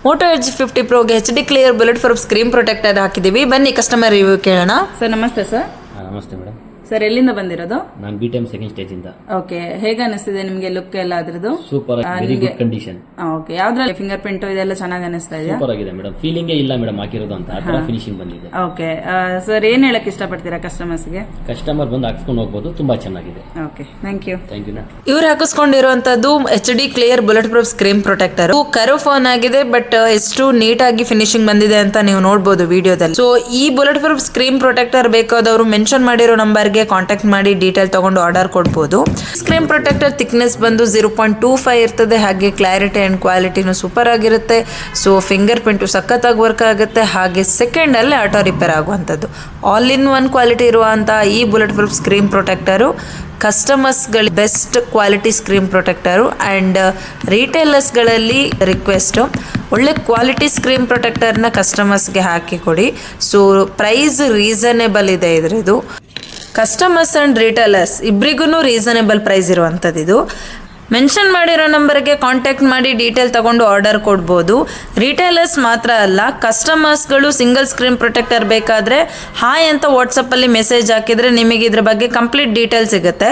Moto Edge 50 ಪ್ರೋಗೆ HD clear bullet proof screen protector ಹಾಕಿದ್ದೀವಿ. ಬನ್ನಿ ಕಸ್ಟಮರ್ ರಿವ್ಯೂ ಕೇಳೋಣ. ಸರ್ ನಮಸ್ತೆ ಸರ್. ನಮಸ್ತೆ ಮೇಡಮ್. ಸರ್ ಎಲ್ಲಿಂದ ಬಂದಿರೋದು? ನಾನು BTM ಸೆಕೆಂಡ್ ಸ್ಟೇಜ್ ಇಂದ. ಓಕೆ, ಹೇಗೆ ಅನಿಸ್ತಿದೆ ನಿಮಗೆ ಲುಕ್ ಎಲ್ಲ ಅದ್ರದ್ದು? Super, very good condition. Okay, ಯಾವ್ದ್ರಲ್ಲಿ ಫಿಂಗರ್ ಪ್ರಿಂಟ್ ಇದೆಲ್ಲ ಚೆನ್ನಾಗಿ ಅನಿಸ್ತಾ ಇದೆ? ಸೂಪರ್ ಆಗಿದೆ ಮೇಡಮ್, ಫೀಲಿಂಗ್ ಇಲ್ಲ ಮೇಡಮ್ ಹಾಕಿರೋದು ಅಂತ, ಆ ತರ ಫಿನಿಶಿಂಗ್ ಬಂದಿದೆ. ಓಕೆ ಸರ್, ಏನ್ ಹೇಳಕ್ ಇಷ್ಟಪಡ್ತೀರಾ ಕಸ್ಟಮರ್ಸ್ಗೆ? ಕಸ್ಟಮರ್ ಬಂದು ಹಾಕ್ಸ್ಕೊಂಡು ಹೋಗ್ಬೋದು, ತುಂಬಾ ಚೆನ್ನಾಗಿದೆ. Okay, thank you. ಇವ್ರು ಹಾಕಿಸ್ಕೊಂಡಿರುವಂತದ್ದು HD clear bullet proof screen protector. ಕರು ಫೋನ್ ಆಗಿದೆ, ಬಟ್ ಎಷ್ಟು ನೀಟಾಗಿ ಫಿನಿಶಿಂಗ್ ಬಂದಿದೆ ಅಂತ ನೀವು ನೋಡಬಹುದು ವಿಡಿಯೋದಲ್ಲಿ. ಸೊ ಈ ಬುಲೆಟ್ ಪ್ರೂಫ್ ಸ್ಕ್ರೀನ್ ಪ್ರೊಟೆಕ್ಟರ್ ಬೇಕಾದವರು ಮೆನ್ಷನ್ ಮಾಡಿರೋ ನಂಬರ್ಗೆ ಕಾಂಟ್ಯಾಕ್ಟ್ ಮಾಡಿ ಡೀಟೇಲ್ ತಗೊಂಡು ಆರ್ಡರ್ ಕೊಡ್ಬೋದು. ಸ್ಕ್ರೀನ್ ಪ್ರೊಟೆಕ್ಟರ್ ಥಿಕ್ನೆಸ್ ಬಂದು 0.25 ಇರ್ತದೆ. ಹಾಗೆ ಕ್ಲಾರಿಟಿ ಅಂಡ್ ಕ್ವಾಲಿಟಿನೂ ಸೂಪರ್ ಆಗಿರುತ್ತೆ. ಸೊ ಫಿಂಗರ್ ಪ್ರಿಂಟ್ ಸಖತ್ತಾಗಿ ವರ್ಕ್ ಆಗುತ್ತೆ. ಹಾಗೆ ಸೆಕೆಂಡ್ ಅಲ್ಲಿ ಆಟೋ ರಿಪೇರ್ ಆಗುವಂಥದ್ದು ಆಲ್ ಇನ್ ಒನ್ ಕ್ವಾಲಿಟಿ ಇರುವಂತಹ ಈ ಬುಲೆಟ್ ಪ್ರೂಫ್ ಸ್ಕ್ರೀನ್ ಪ್ರೊಟೆಕ್ಟರು ಕಸ್ಟಮರ್ಸ್ಗಳ best quality screen protector. And ರಿಟೇಲರ್ಸ್ಗಳಲ್ಲಿ ರಿಕ್ವೆಸ್ಟು, ಒಳ್ಳೆ ಕ್ವಾಲಿಟಿ ಸ್ಕ್ರೀನ್ ಪ್ರೊಟೆಕ್ಟರ್ನ ಕಸ್ಟಮರ್ಸ್ಗೆ ಹಾಕಿ ಕೊಡಿ. ಸೊ ಪ್ರೈಸ್ ರೀಸನೇಬಲ್ ಇದೆ ಇದ್ರದ್ದು. ಕಸ್ಟಮರ್ಸ್ ಆ್ಯಂಡ್ ರಿಟೇಲರ್ಸ್ ಇಬ್ಬರಿಗೂ ರೀಸನೇಬಲ್ ಪ್ರೈಸ್ ಇರುವಂಥದ್ದು ಇದು. ಮೆನ್ಷನ್ ಮಾಡಿರೋ ನಂಬರ್ಗೆ ಕಾಂಟ್ಯಾಕ್ಟ್ ಮಾಡಿ ಡೀಟೇಲ್ ತಗೊಂಡು ಆರ್ಡರ್ ಕೊಡ್ಬೋದು. ರಿಟೇಲರ್ಸ್ ಮಾತ್ರ ಅಲ್ಲ, ಕಸ್ಟಮರ್ಸ್ಗಳು ಸಿಂಗಲ್ ಸ್ಕ್ರೀನ್ ಪ್ರೊಟೆಕ್ಟರ್ ಬೇಕಾದರೆ ಹಾಯ್ ಅಂತ ವಾಟ್ಸಪ್ಪಲ್ಲಿ ಮೆಸೇಜ್ ಹಾಕಿದರೆ ನಿಮಗೆ ಇದ್ರ ಬಗ್ಗೆ ಕಂಪ್ಲೀಟ್ ಡೀಟೇಲ್ ಸಿಗುತ್ತೆ.